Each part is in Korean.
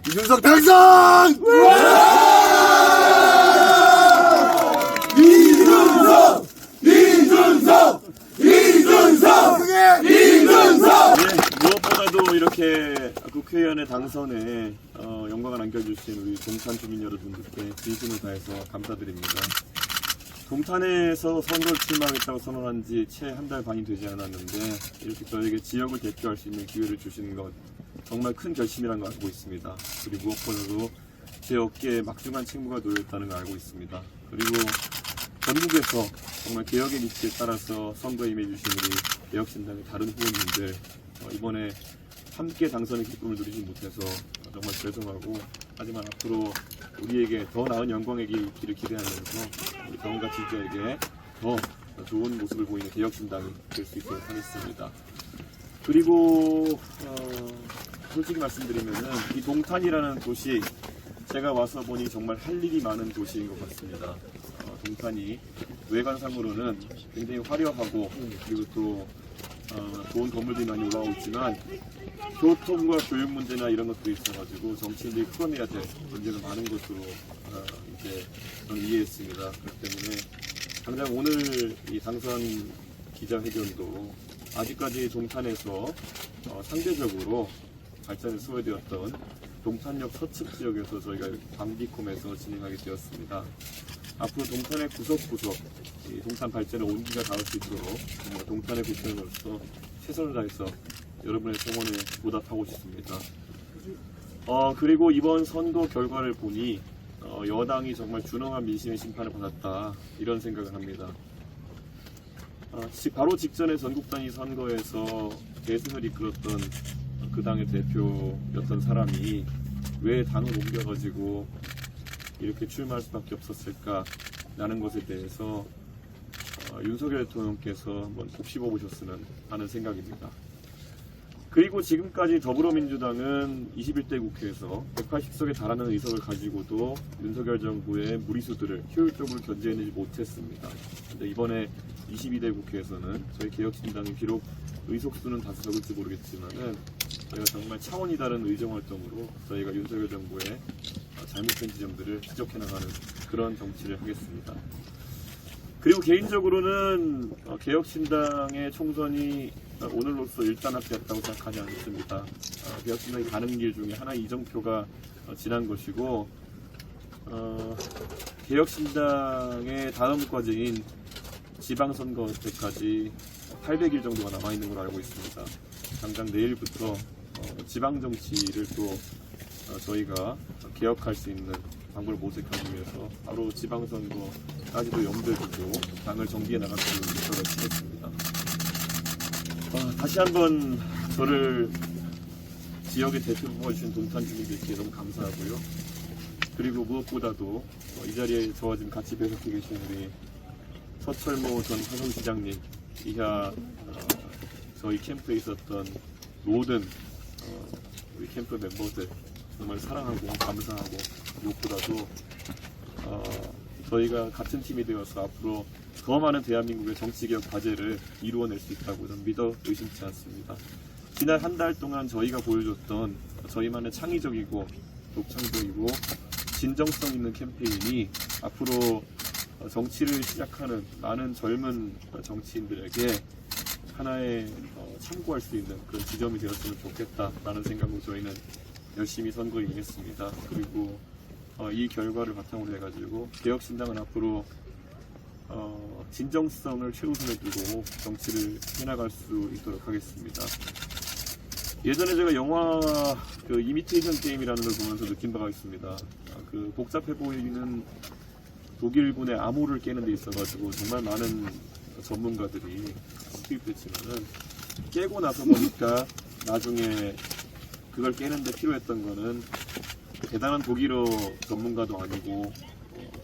이준석 당선! 이준석! 이준석! 이준석! 이준석! 네, 무엇보다도 이렇게 국회의원의 당선에 영광을 안겨주신 우리 동탄 주민 여러분들께 진심을 다해서 감사드립니다. 동탄에서 선거를 출마하겠다고 선언한 지 채 한 달 반이 되지 않았는데 이렇게 저에게 지역을 대표할 수 있는 기회를 주시는 것 정말 큰 결심이라는 걸 알고 있습니다. 그리고 무엇보다도 제 어깨에 막중한 책무가 놓여있다는 걸 알고 있습니다. 그리고 전국에서 정말 개혁의 위치에 따라서 선거에 임해주신 우리 개혁신당의 다른 후보님들 이번에 함께 당선의 기쁨을 누리지 못해서 정말 죄송하고, 하지만 앞으로 우리에게 더 나은 영광의 길을 기대하면서 우리 경험과 지지자에게 더 좋은 모습을 보이는 개혁신당이 될 수 있도록 하겠습니다. 그리고 솔직히 말씀드리면은 이 동탄이라는 도시, 제가 와서 보니 정말 할 일이 많은 도시인 것 같습니다. 동탄이 외관상으로는 굉장히 화려하고 그리고 또 좋은 건물들이 많이 올라오고 있지만 교통과 교육 문제나 이런 것도 있어가지고 정치인들이 풀어내야 될 문제가 많은 것으로 이제 저는 이해했습니다. 그렇기 때문에 당장 오늘 이 당선 기자회견도 아직까지 동탄에서 상대적으로 발전에 소외되었던 동탄역 서측 지역에서 저희가 방비콤에서 진행하게 되었습니다. 앞으로 동탄의 구석구석 이 동탄 발전에 온기가 닿을 수 있도록 정말 동탄의 국회의원으로서 최선을 다해서 여러분의 성원에 보답하고 싶습니다. 그리고 이번 선거 결과를 보니 여당이 정말 준엄한 민심의 심판을 받았다, 이런 생각을 합니다. 바로 직전에 전국단위 선거에서 대승을 이끌었던 그 당의 대표였던 사람이 왜 당을 옮겨가지고 이렇게 출마할 수밖에 없었을까라는 것에 대해서 윤석열 대통령께서 한번 곱씹어 보셨으면 하는 생각입니다. 그리고 지금까지 더불어민주당은 21대 국회에서 180석에 달하는 의석을 가지고도 윤석열 정부의 무리수들을 효율적으로 견제해내지 못했습니다. 그런데 이번에 22대 국회에서는 저희 개혁신당이 비록 의석수는 다소 적을지 모르겠지만은 저희가 정말 차원이 다른 의정활동으로 저희가 윤석열 정부의 잘못된 지점들을 지적해 나가는 그런 정치를 하겠습니다. 그리고 개인적으로는 개혁신당의 총선이 오늘로써 일단락되었다고 생각하지 않습니다. 개혁신당이 가는 길 중에 하나의 이정표가 지난 것이고, 개혁신당의 다음 과제인 지방선거 때까지 800일 정도가 남아있는 걸로 알고 있습니다. 당장 내일부터 지방정치를 또 저희가 개혁할 수 있는 방법을 모색하기 위해서 바로 지방선거까지도 염두에 두고 당을 정비해 나갈 수 있는 노력을 하겠습니다. 다시 한번 저를 지역의 대표 뽑아주신 동탄 주민들께 너무 감사하고요. 그리고 무엇보다도 이 자리에 저와 지금 같이 배석해 계신 우리 서철모 전 화성시장님, 이하 저희 캠프에 있었던 모든 우리 캠프 멤버들 정말 사랑하고 감사하고, 무엇보다도 저희가 같은 팀이 되어서 앞으로 더 많은 대한민국의 정치개혁 과제를 이루어낼 수 있다고 저는 믿어 의심치 않습니다. 지난 한 달 동안 저희가 보여줬던 저희만의 창의적이고 독창적이고 진정성 있는 캠페인이 앞으로 정치를 시작하는 많은 젊은 정치인들에게 하나의 참고할 수 있는 그런 지점이 되었으면 좋겠다라는 생각으로 저희는 열심히 선거에 임했습니다. 그리고 이 결과를 바탕으로 해가지고 개혁신당은 앞으로 진정성을 최우선에 두고 정치를 해나갈 수 있도록 하겠습니다. 예전에 제가 영화 이미테이션 게임이라는 걸 보면서 느낀 바가 있습니다. 그 복잡해 보이는 독일군의 암호를 깨는 데 있어가지고 정말 많은 전문가들이 투입됐지만은 깨고 나서 보니까 나중에 그걸 깨는데 필요했던 거는 대단한 독일어 전문가도 아니고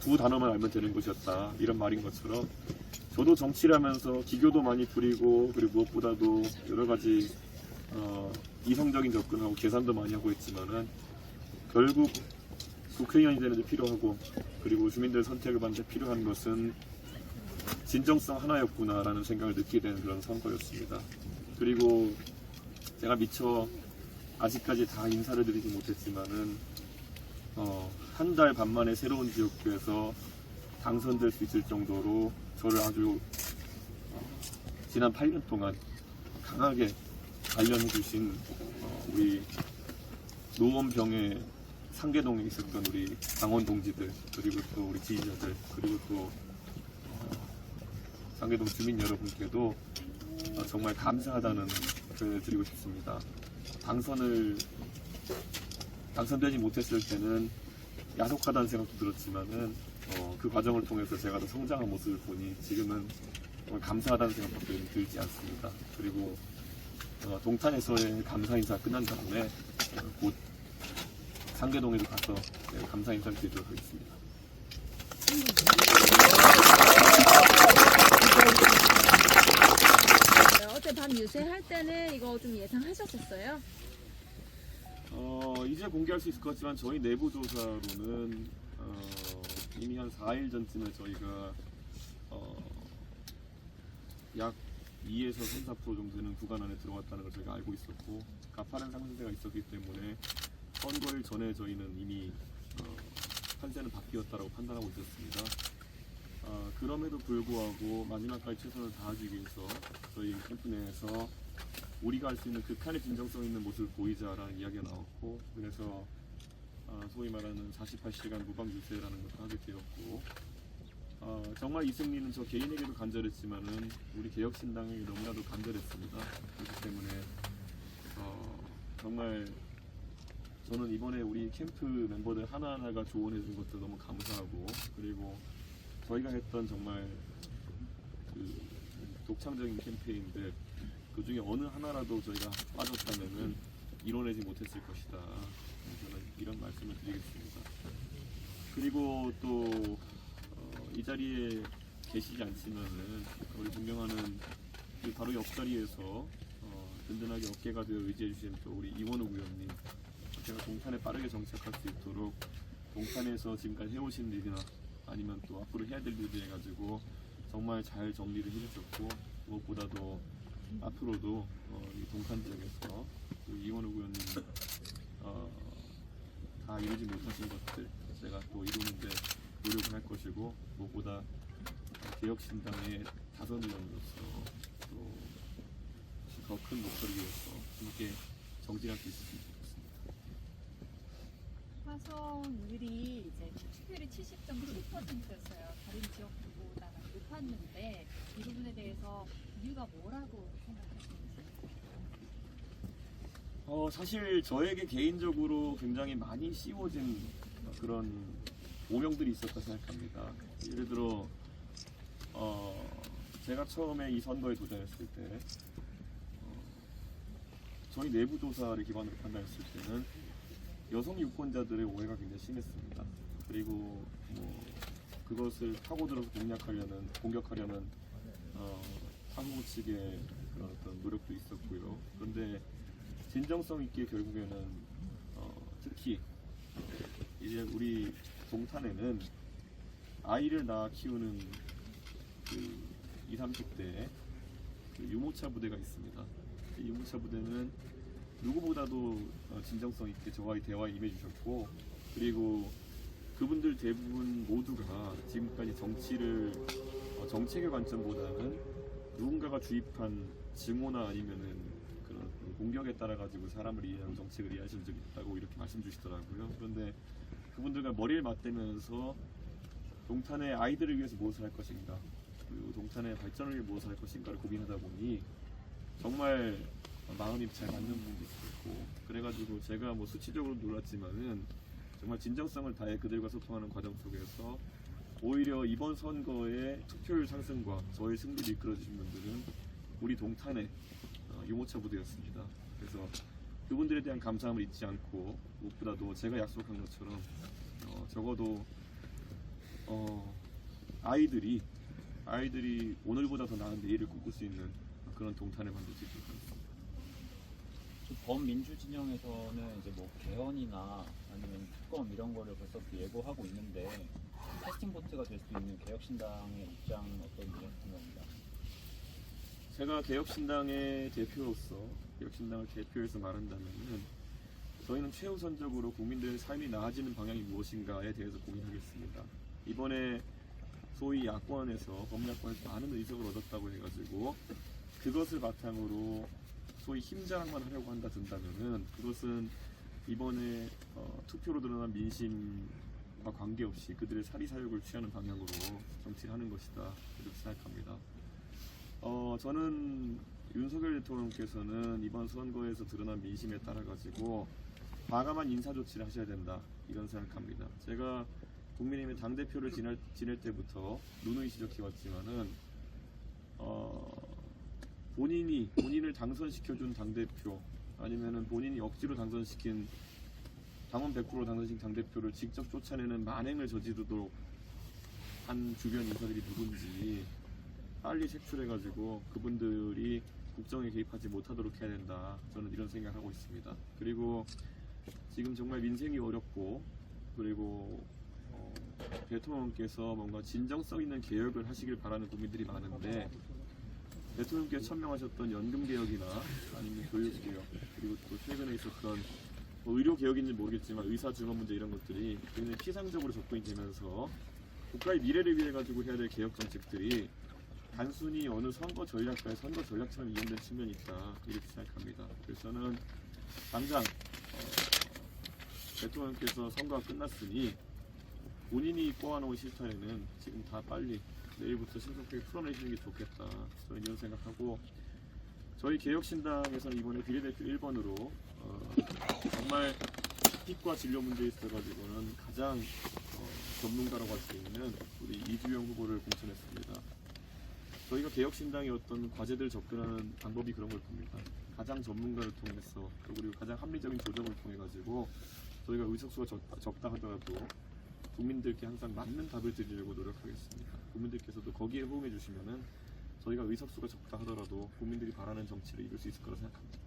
두 단어만 알면 되는 것이었다, 이런 말인 것처럼 저도 정치를 하면서 기교도 많이 부리고 그리고 무엇보다도 여러 가지 이성적인 접근하고 계산도 많이 하고 있지만은 결국 국회의원이 되는 데 필요하고 그리고 주민들 선택을 받는 데 필요한 것은 진정성 하나였구나라는 생각을 느끼게 되는 그런 선거였습니다. 그리고 제가 미처 아직까지 다 인사를 드리지 못했지만은 한 달 반 만에 새로운 지역구에서 당선될 수 있을 정도로 저를 아주 지난 8년 동안 강하게 단련해 주신 우리 노원병의 상계동에 있었던 우리 당원 동지들, 그리고 또 우리 지지자들, 그리고 또 상계동 주민 여러분께도 정말 감사하다는 표현을 드리고 싶습니다. 당선되지 못했을 때는 야속하다는 생각도 들었지만은 그 과정을 통해서 제가 더 성장한 모습을 보니 지금은 정말 감사하다는 생각밖에 들지 않습니다. 그리고 동탄에서의 감사 인사 끝난 다음에 곧 상계동에도 가서 감사 인사를 드리도록 하겠습니다. 어제 밤 유세할 때는 이거 좀 예상하셨었어요? 이제 공개할 수 있을 것 같지만 저희 내부 조사로는 이미 한 4일 전쯤에 저희가 약 2에서 3, 4% 정도 되는 구간 안에 들어갔다는 걸 저희가 알고 있었고 가파른 상승세가 있었기 때문에 선거일 전에 저희는 이미 판세는 바뀌었다고 판단하고 있었습니다. 그럼에도 불구하고 마지막까지 최선을 다하기 위해서 저희 캠프 내에서 우리가 할 수 있는 극한의 진정성 있는 모습을 보이자라는 이야기가 나왔고, 그래서 소위 말하는 48시간 무방 유세라는 것을 하게 되었고, 정말 이 승리는 저 개인에게도 간절했지만은 우리 개혁신당에게 너무나도 간절했습니다. 그렇기 때문에 정말 저는 이번에 우리 캠프 멤버들 하나하나가 조언해준 것도 너무 감사하고, 그리고 저희가 했던 정말 그 독창적인 캠페인들 그 중에 어느 하나라도 저희가 빠졌다면은 이뤄내지 못했을 것이다. 저는 이런 말씀을 드리겠습니다. 그리고 또 이 자리에 계시지 않지만은 우리 존경하는 그 바로 옆자리에서 든든하게 어깨가 되어 의지해 주신 또 우리 이원욱 의원님, 제가 동탄에 빠르게 정착할 수 있도록 동탄에서 지금까지 해오신 일이나 아니면 또 앞으로 해야 될 일들 해가지고 정말 잘 정리를 해주셨고, 무엇보다도 앞으로도 이 동탄 지역에서 이원욱 의원님 다 이루지 못하신 것들 제가 또 이루는데 노력을 할 것이고, 무엇보다 개혁신당의 다선의원으로서 또 더 큰 목표를 위해서 함께 정진할 수 있었으면 좋겠습니다. 화성을이 이제 투표율이 70.7%였어요. 다른 지역보다 높았는데 이 부분에 대해서 이유가 뭐라고 생각하시는지? 사실 저에게 개인적으로 굉장히 많이 씌워진 그런 오명들이 있었다 생각합니다. 예를 들어 제가 처음에 이 선거에 도전했을 때 저희 내부 조사를 기반으로 판단했을 때는 여성 유권자들의 오해가 굉장히 심했습니다. 그리고 그것을 파고들어서 공격하려는 한국 측의 그런 어떤 노력도 있었고요. 그런데 진정성 있게 결국에는 특히 이제 우리 동탄에는 아이를 낳아 키우는 그 20, 30대 그 유모차 부대가 있습니다. 이 유모차 부대는 누구보다도 진정성 있게 저와의 대화에 임해주셨고, 그리고 그분들 대부분 모두가 지금까지 정책의 관점보다는 누군가가 주입한 증오나 아니면은 그런 공격에 따라 가지고 사람을 이해하는 정책을 이해하신 적이 있다고 이렇게 말씀 주시더라고요. 그런데 그분들과 머리를 맞대면서 동탄의 아이들을 위해서 무엇을 할 것인가, 그리고 동탄의 발전을 위해 무엇을 할 것인가를 고민하다 보니 정말 마음이 잘 맞는 부분도 있었고, 그래가지고 제가 수치적으로 놀랐지만은 정말 진정성을 다해 그들과 소통하는 과정 속에서 오히려 이번 선거의 투표율 상승과 저의 승리를 이끌어주신 분들은 우리 동탄의 유모차 부대였습니다. 그래서 그분들에 대한 감사함을 잊지 않고, 무엇보다도 제가 약속한 것처럼 적어도 아이들이 오늘보다 더 나은 내일을 꿈꿀 수 있는 그런 동탄을 만들 수 있도록 하겠습니다. 범민주 진영에서는 이제 개헌이나 아니면 특검 이런 거를 벌써 예고하고 있는데 캐스팅 보트가 될 수 있는 개혁신당의 입장은 어떤지 궁금합니다. 제가 개혁신당의 대표로서 개혁신당을 대표해서 말한다면은 저희는 최우선적으로 국민들의 삶이 나아지는 방향이 무엇인가에 대해서 고민하겠습니다. 이번에 소위 야권에서 법야권에서 많은 의석을 얻었다고 해가지고 그것을 바탕으로 소위 힘자랑만 하려고 한다 든다면은 그것은 이번에 투표로 드러난 민심과 관계없이 그들의 사리사욕을 취하는 방향으로 정치를 하는 것이다 이렇게 생각합니다. 저는 윤석열 대통령께서는 이번 선거에서 드러난 민심에 따라 가지고 과감한 인사 조치를 하셔야 된다 이런 생각합니다. 제가 국민의힘의 당대표를 지낼 때부터 누누이 지적해왔지만은 본인을 당선시켜준 당대표 아니면은 본인이 억지로 당선시킨 당원 100% 당선시킨 당대표를 직접 쫓아내는 만행을 저지르도록 한 주변 인사들이 누군지 빨리 색출해가지고 그분들이 국정에 개입하지 못하도록 해야 된다. 저는 이런 생각을 하고 있습니다. 그리고 지금 정말 민생이 어렵고 그리고 대통령께서 뭔가 진정성 있는 개혁을 하시길 바라는 국민들이 많은데 대통령께서 천명하셨던 연금개혁이나 아니면 교육개혁 그리고 또 최근에 있었던 의료개혁인지 모르겠지만 의사증원 문제 이런 것들이 굉장히 피상적으로 접근이 되면서 국가의 미래를 위해 가지고 해야 될 개혁 정책들이 단순히 어느 선거 전략과의 선거 전략처럼 이용된 측면이 있다 이렇게 생각합니다. 그래서 저는 당장 대통령께서 선거가 끝났으니 본인이 꼬아놓은 실타래는 지금 다 빨리 내일부터 신속하게 풀어내시는 게 좋겠다. 저는 이런 생각하고 저희 개혁신당에서는 이번에 비례대표 1번으로 정말 픽과 진료 문제에 있어가지고는 가장 전문가라고 할 수 있는 우리 이주영 후보를 공천했습니다. 저희가 개혁신당의 어떤 과제들 접근하는 방법이 그런 걸 봅니다. 가장 전문가를 통해서 그리고 가장 합리적인 조정을 통해 가지고 저희가 의석수가 적다 하더라도 국민들께 항상 맞는 답을 드리려고 노력하겠습니다. 국민들께서도 거기에 호응해 주시면은 저희가 의석수가 적다 하더라도 국민들이 바라는 정치를 이룰 수 있을 거라 생각합니다.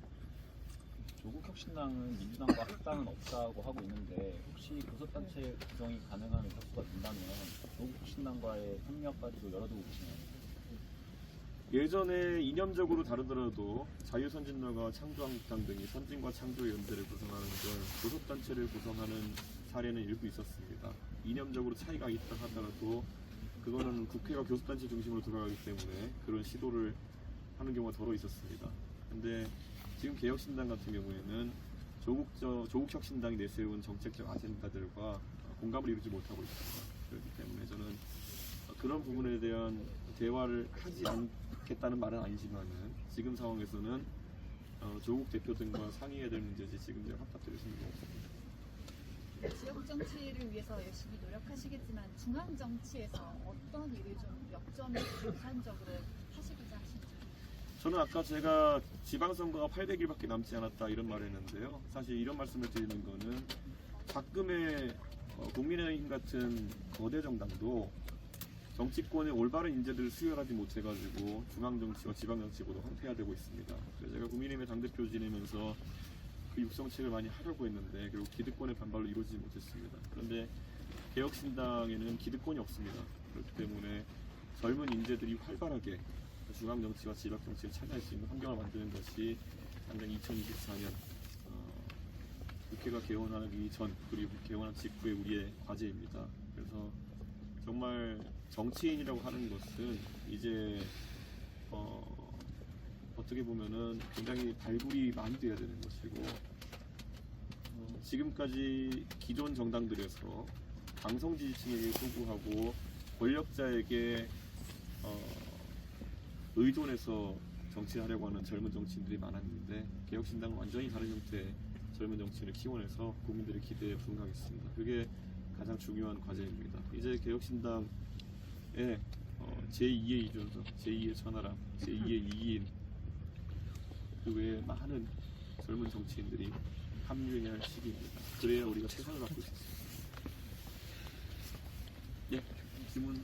조국혁신당은 민주당과 합당은 없다고 하고 있는데 혹시 교섭단체 구성이 가능한 의석수가 된다면 조국혁신당과의 협력까지도 열어두고 계시나요? 예전에 이념적으로 다르더라도 자유선진당과 창조한국당 등이 선진과 창조의 연대를 구성하는 걸 교섭단체를 구성하는 사례는 일부 있었습니다. 이념적으로 차이가 있다 하더라도 그거는 국회가 교섭단체 중심으로 돌아가기 때문에 그런 시도를 하는 경우가 더러 있었습니다. 근데 지금 개혁신당 같은 경우에는 조국혁신당이 내세운 정책적 아젠다들과 공감을 이루지 못하고 있습니다. 그렇기 때문에 저는 그런 부분에 대한 대화를 하지 않겠다는 말은 아니지만은 지금 상황에서는 조국 대표 등과 상의해야 될 문제지 지금 제가 확답드릴 수 있는 게 없습니다. 지역 정치를 위해서 열심히 노력하시겠지만 중앙 정치에서 어떤 일을 좀 역점을 우선적으로 하시고자 하시는지. 저는 아까 제가 지방선거가 800일밖에 남지 않았다 이런 말을 했는데요. 사실 이런 말씀을 드리는 거는 가끔의 국민의힘 같은 거대 정당도 정치권의 올바른 인재들을 수혈하지 못해가지고 중앙정치와 지방정치보다 황폐화되고 있습니다. 그래서 제가 국민의힘의 당대표 지내면서 그 육성책을 많이 하려고 했는데 결국 기득권의 반발로 이루어지지 못했습니다. 그런데 개혁신당에는 기득권이 없습니다. 그렇기 때문에 젊은 인재들이 활발하게 중앙정치와 지방정치를 참여할 수 있는 환경을 만드는 것이 당장 2024년 국회가 개원하기 전 그리고 개원한 직후의 우리의 과제입니다. 그래서 정말 정치인이라고 하는 것은 이제 어떻게 보면은 굉장히 발굴이 많이 돼야 되는 것이고 지금까지 기존 정당들에서 강성 지지층에게 소구하고 권력자에게 의존해서 정치를 하려고 하는 젊은 정치인들이 많았는데 개혁신당은 완전히 다른 형태의 젊은 정치인을 키워내서 국민들의 기대에 부응하겠습니다. 그게 가장 중요한 과제입니다. 이제 개혁신당의 제2의 이준석, 제2의 천하람, 제2의 이기인 그 외에 많은 젊은 정치인들이 합류해야 할 시기입니다. 그래야 우리가 최선을 다할 수 있습니다. 예, 질문.